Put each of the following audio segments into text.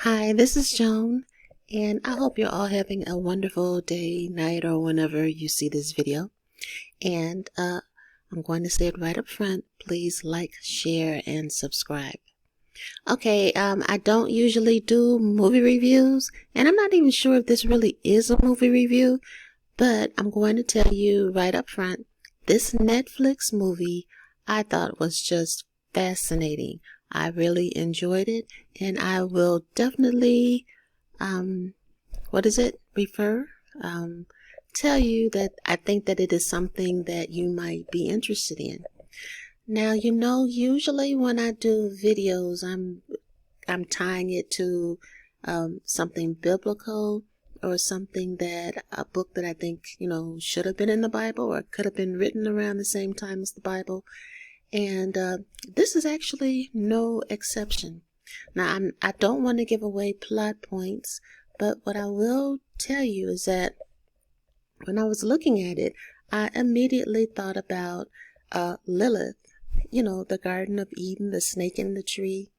Hi, this is Joan, and I hope you're all having a wonderful day, night, or whenever you see this video. And I'm going to say it right up front. Please like, share, and subscribe. Okay, I don't usually do movie reviews, and I'm not even sure if this really is a movie review, but I'm going to tell you right up front, this Netflix movie I thought was just fascinating. I really enjoyed it, and I will definitely, um, refer, tell you that I think that it is something that you might be interested in. Now, usually when I do videos, I'm tying it to something biblical or something that a book that I think, should have been in the Bible or could have been written around the same time as the Bible. And this is actually no exception. Now, I don't want to give away plot points, but what I will tell you is that when I was looking at it, I immediately thought about Lilith, the Garden of Eden, the snake in the tree.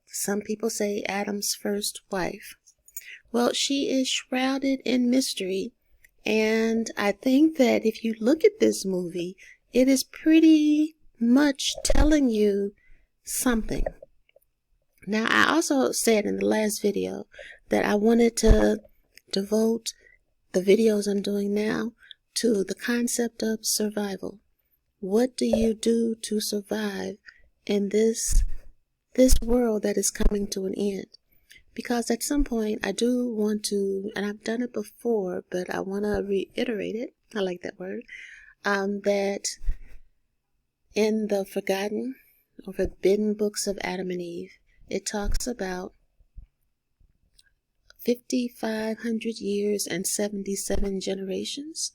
Some people say Adam's first wife. Well, she is shrouded in mystery, and I think that if you look at this movie, it is pretty much telling you something. Now, I also said in the last video that I wanted to devote the videos I'm doing now to the concept of survival. What do you do to survive in this world that is coming to an end? Because at some point I do want to, and I've done it before, but I want to reiterate it. I like that word. That in the forgotten or forbidden books of Adam and Eve, it talks about 5,500 years and 77 generations.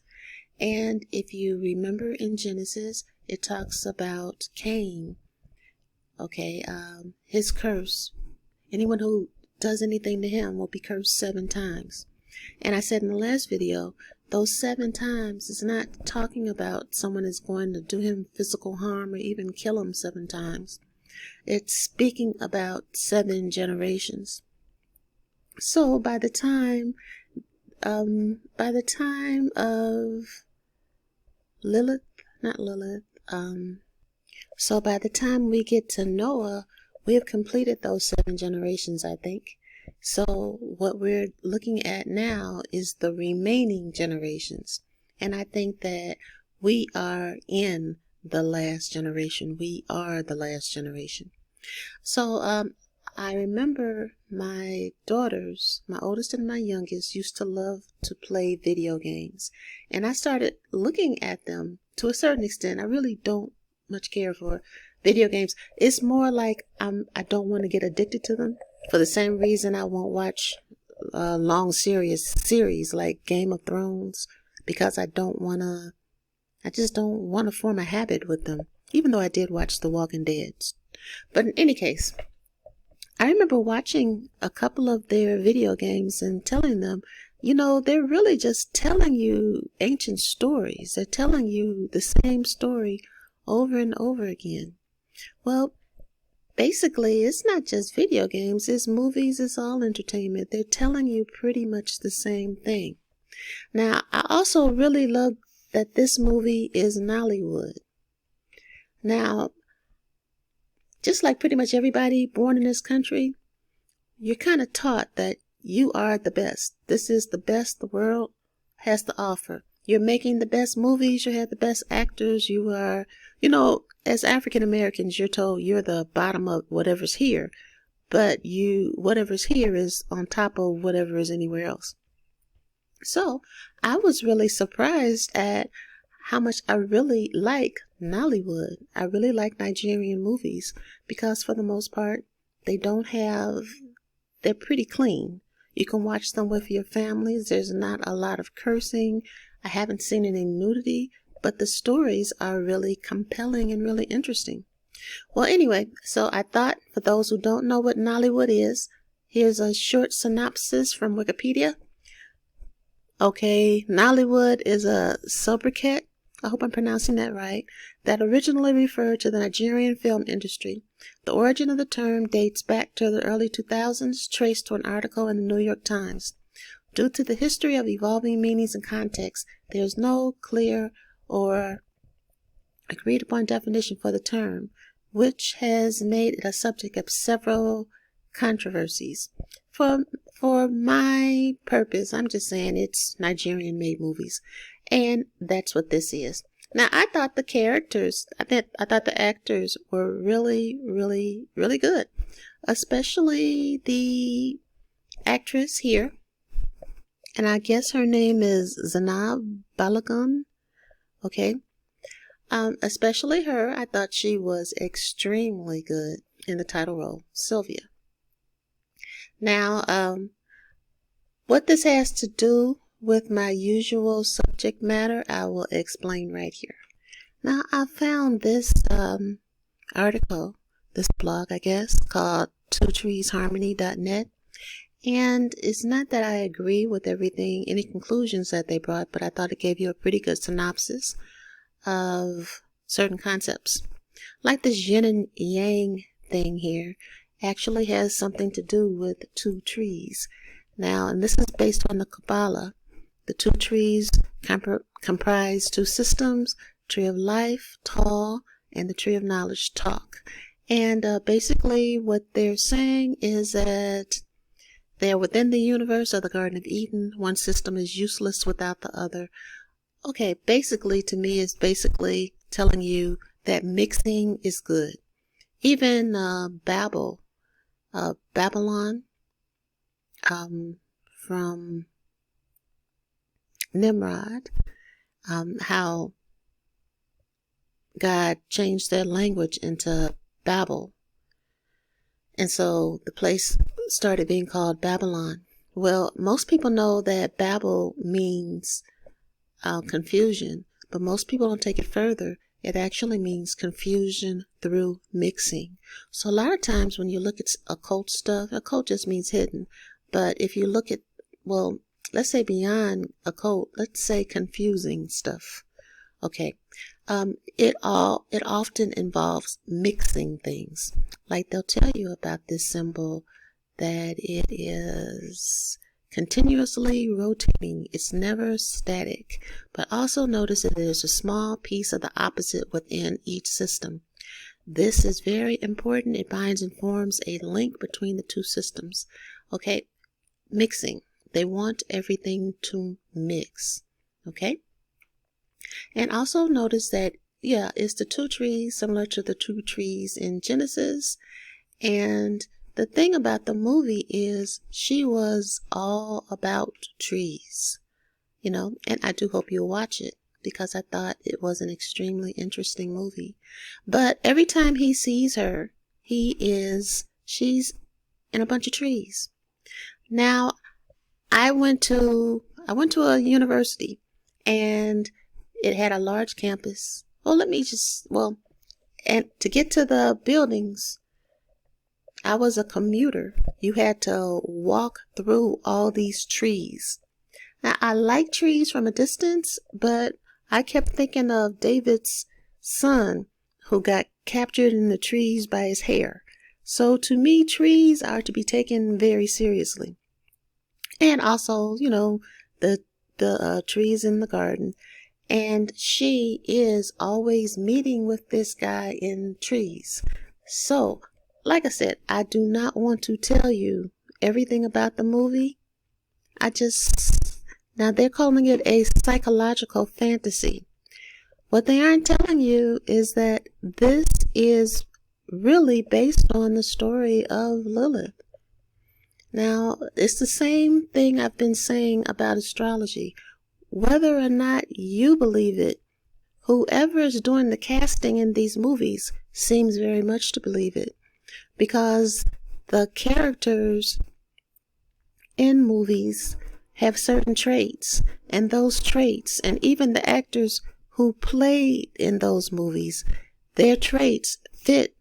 And if you remember in Genesis, it talks about Cain, his curse. Anyone who does anything to him will be cursed 7 times. And I said in the last video, those 7 times is not talking about someone is going to do him physical harm or even kill him 7 times. It's speaking about 7 generations. So by the time of Lilith, not Lilith, so by the time we get to Noah, we have completed those 7 generations, I think. So what we're looking at now is the remaining generations. And I think that we are in the last generation. We are the last generation. So I remember my daughters, my oldest and my youngest, used to love to play video games. And I started looking at them to a certain extent. I really don't much care for video games. It's more like I don't want to get addicted to them. For the same reason I won't watch long series like Game of Thrones, because I just don't want to form a habit with them, even though I did watch The Walking Dead. But in any case, I remember watching a couple of their video games and telling them, they're really just telling you ancient stories. They're telling you the same story over and over again. Well, basically, it's not just video games, it's movies, it's all entertainment. They're telling you pretty much the same thing. Now, I also really love that this movie is Nollywood. Now, just like pretty much everybody born in this country, you're kind of taught that you are the best. This is the best the world has to offer. You're making the best movies, you have the best actors, you are, as African Americans, you're told you're the bottom of whatever's here, but whatever's here is on top of whatever is anywhere else. So I was really surprised at how much I really like Nollywood. I really like Nigerian movies because for the most part, they're pretty clean. You can watch them with your families. There's not a lot of cursing. I haven't seen any nudity, but the stories are really compelling and really interesting. Well, anyway, so I thought for those who don't know what Nollywood is, here's a short synopsis from Wikipedia. Okay, Nollywood is a sobriquet, I hope I'm pronouncing that right, that originally referred to the Nigerian film industry. The origin of the term dates back to the early 2000s, traced to an article in the New York Times. Due to the history of evolving meanings and context, there is no clear or agreed upon definition for the term, which has made it a subject of several controversies. For my purpose, I'm just saying it's Nigerian-made movies, and that's what this is. Now, I thought I thought the actors were really, really, really good, especially the actress here, and I guess her name is Zainab Balagun. Okay. Especially her, I thought she was extremely good in the title role, Sylvia. Now, what this has to do with my usual subject matter, I will explain right here. Now, I found this article, this blog, I guess, called twotreesharmony.net. And it's not that I agree with everything, any conclusions that they brought, but I thought it gave you a pretty good synopsis of certain concepts. Like this yin and yang thing here actually has something to do with two trees. Now, and this is based on the Kabbalah. The two trees comprise two systems, tree of life, tall, and the tree of knowledge, talk. And basically what they're saying is that they're within the universe of the Garden of Eden. One system is useless without the other. Okay, basically to me it's basically telling you that mixing is good. Even Babylon, from Nimrod, how God changed their language into Babel. And so the place started being called Babylon. Well, most people know that Babel means confusion, but most people don't take it further. It actually means confusion through mixing. So a lot of times when you look at occult stuff, occult just means hidden. But if you look at, well, let's say beyond occult, let's say confusing stuff. Okay. It often involves mixing things. Like they'll tell you about this symbol that it is continuously rotating. It's never static. But also notice that there's a small piece of the opposite within each system. This is very important. It binds and forms a link between the two systems. Okay, mixing. They want everything to mix. Okay? And also notice that, yeah, it's the two trees, similar to the two trees in Genesis. And the thing about the movie is she was all about trees, you know, and I do hope you'll watch it because I thought it was an extremely interesting movie. But every time he sees her, she's in a bunch of trees. Now, I went to a university and it had a large campus. And to get to the buildings, I was a commuter. You had to walk through all these trees. Now, I like trees from a distance, but I kept thinking of David's son who got captured in the trees by his hair. So to me, trees are to be taken very seriously. And also, you know, the trees in the garden. And she is always meeting with this guy in trees. So, like I said, I do not want to tell you everything about the movie. Now they're calling it a psychological fantasy. What they aren't telling you is that this is really based on the story of Lilith. Now, it's the same thing I've been saying about astrology. Whether or not you believe it, whoever is doing the casting in these movies seems very much to believe it. Because the characters in movies have certain traits, and those traits, and even the actors who played in those movies, their traits fit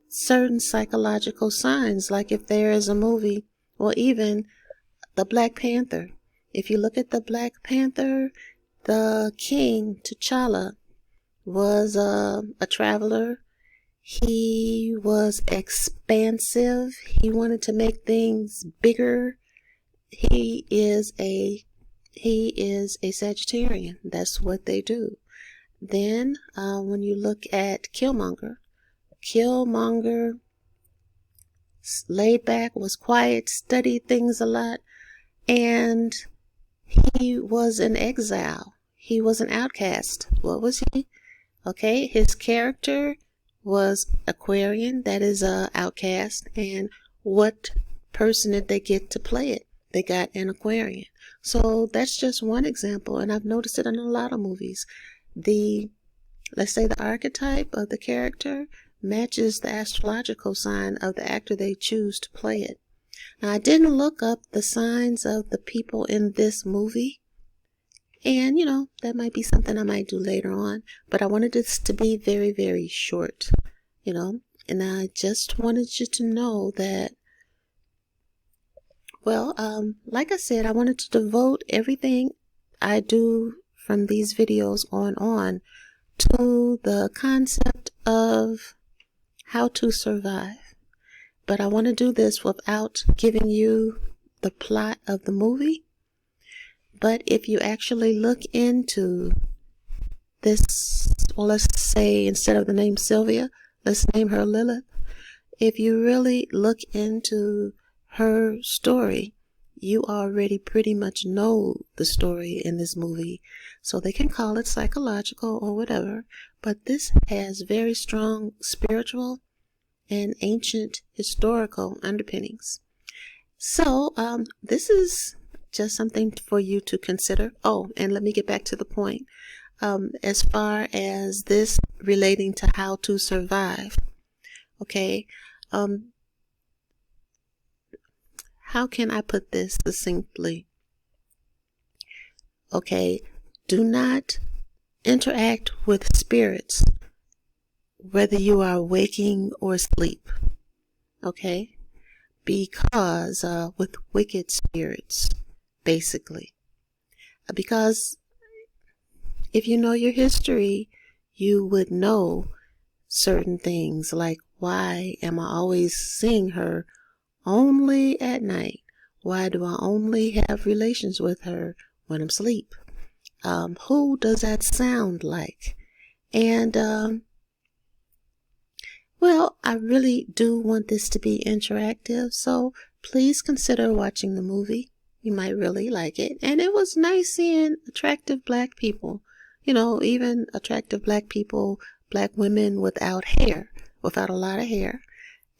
certain psychological signs. Like if there is a movie, or even the Black Panther. If you look at the Black Panther, the king, T'Challa, was a traveler. He was expansive. He wanted to make things bigger. He is a Sagittarian. That's what they do. Then when you look at Killmonger, laid back, was quiet, studied things a lot, and he was an exile. He was an outcast. What was he? Okay, his character was Aquarian, that is a outcast, and what person did they get to play it? They got an Aquarian. So that's just one example, and I've noticed it in a lot of movies. Let's say the archetype of the character matches the astrological sign of the actor they choose to play it. Now, I didn't look up the signs of the people in this movie, and, that might be something I might do later on. But I wanted this to be very, very short, and I just wanted you to know that, well, like I said, I wanted to devote everything I do from these videos on to the concept of how to survive. But I want to do this without giving you the plot of the movie. But if you actually look into this, well, let's say instead of the name Sylvia, let's name her Lilith. If you really look into her story, you already pretty much know the story in this movie. So they can call it psychological or whatever, but this has very strong spiritual and ancient historical underpinnings. So this is just something for you to consider. Oh, and let me get back to the point. As far as this relating to how to survive, okay, how can I put this succinctly? Okay, do not interact with spirits, whether you are waking or asleep, okay? Because with wicked spirits, basically. Because if you know your history, you would know certain things, like, why am I always seeing her only at night? Why do I only have relations with her when I'm asleep? Who does that sound like? And well, I really do want this to be interactive, so please consider watching the movie. You might really like it. And it was nice seeing attractive black people, even attractive black people, black women without hair, without a lot of hair.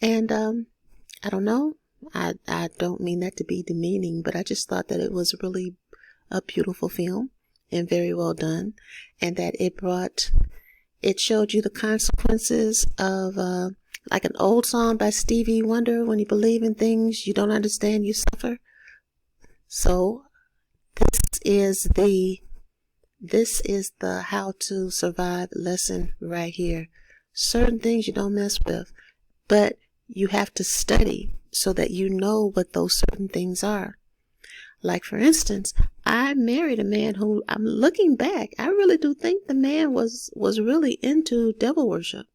And I don't know, I don't mean that to be demeaning, but I just thought that it was really a beautiful film and very well done, and that it showed you the consequences of, like an old song by Stevie Wonder, when you believe in things you don't understand, you suffer. So this is the how to survive lesson right here. Certain things you don't mess with, but you have to study so that you know what those certain things are. Like, for instance, I married a man who, I'm looking back, I really do think the man was really into devil worship.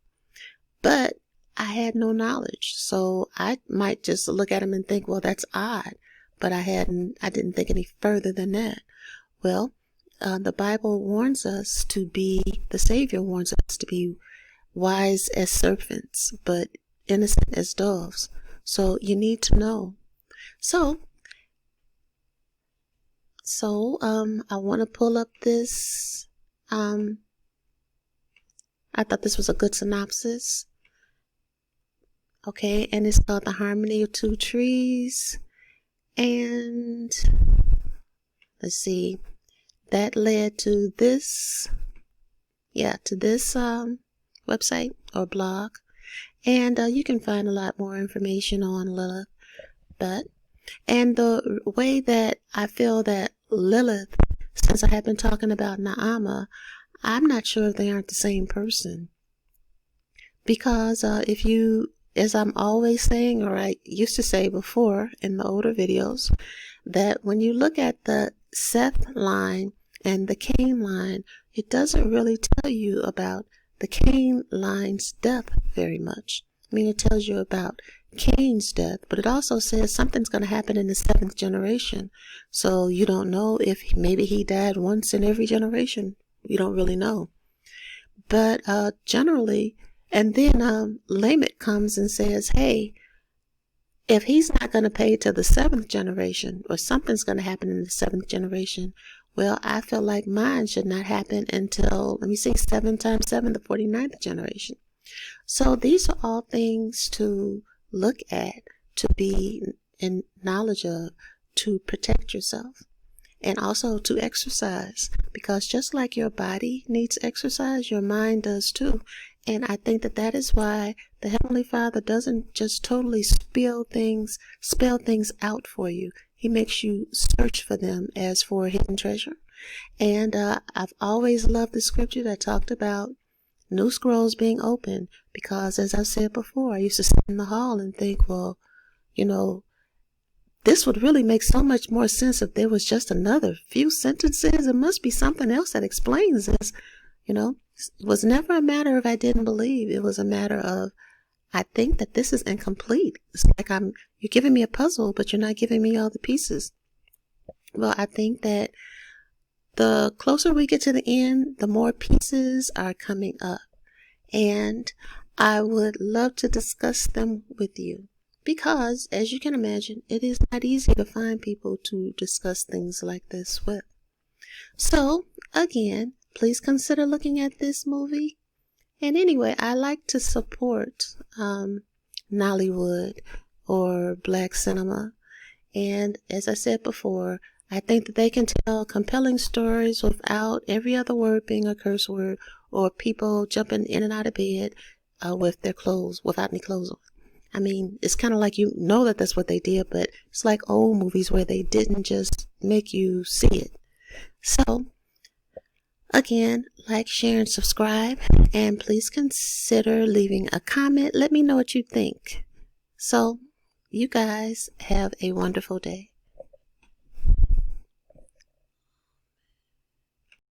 But I had no knowledge, so I might just look at him and think, well, that's odd. But I didn't think any further than that. Well, the Bible warns us the Savior warns us to be wise as serpents, but innocent as doves. So you need to know. So I want to pull up this. I thought this was a good synopsis. Okay, and it's called The Harmony of Two Trees. And let's see, that led to this, website or blog. And you can find a lot more information on Lilith. And the way that I feel that Lilith, since I have been talking about Naama, I'm not sure if they aren't the same person. Because if you, as I'm always saying, or I used to say before in the older videos, that when you look at the Seth line and the Cain line, it doesn't really tell you about the Cain line's death very much. I mean, it tells you about Cain's death, but it also says something's going to happen in the 7th generation. So you don't know if maybe he died once in every generation. You don't really know. But generally, and then Lamech comes and says, hey, if he's not going to pay to the 7th generation, or something's going to happen in the 7th generation, well, I feel like mine should not happen until, let me see, 7 times 7, the 49th generation. So these are all things to look at, to be in knowledge of, to protect yourself, and also to exercise, because just like your body needs exercise, your mind does too. And I think that is why the Heavenly Father doesn't just totally spell things out for you. He makes you search for them as for a hidden treasure. And I've always loved the scripture that talked about new scrolls being open, because as I've said before, I used to sit in the hall and think, well, this would really make so much more sense if there was just another few sentences. There must be something else that explains this. It was never a matter of I didn't believe. It was a matter of, I think that this is incomplete. It's like you're giving me a puzzle, but you're not giving me all the pieces. Well, I think that the closer we get to the end, the more pieces are coming up. And I would love to discuss them with you, because, as you can imagine, it is not easy to find people to discuss things like this with. So, again, please consider looking at this movie. And anyway, I like to support Nollywood or black cinema. And as I said before, I think that they can tell compelling stories without every other word being a curse word, or people jumping in and out of bed with their clothes, without any clothes on. I mean, it's kind of like that that's what they did, but it's like old movies where they didn't just make you see it. So, again, like, share, and subscribe, and please consider leaving a comment. Let me know what you think. So, you guys have a wonderful day.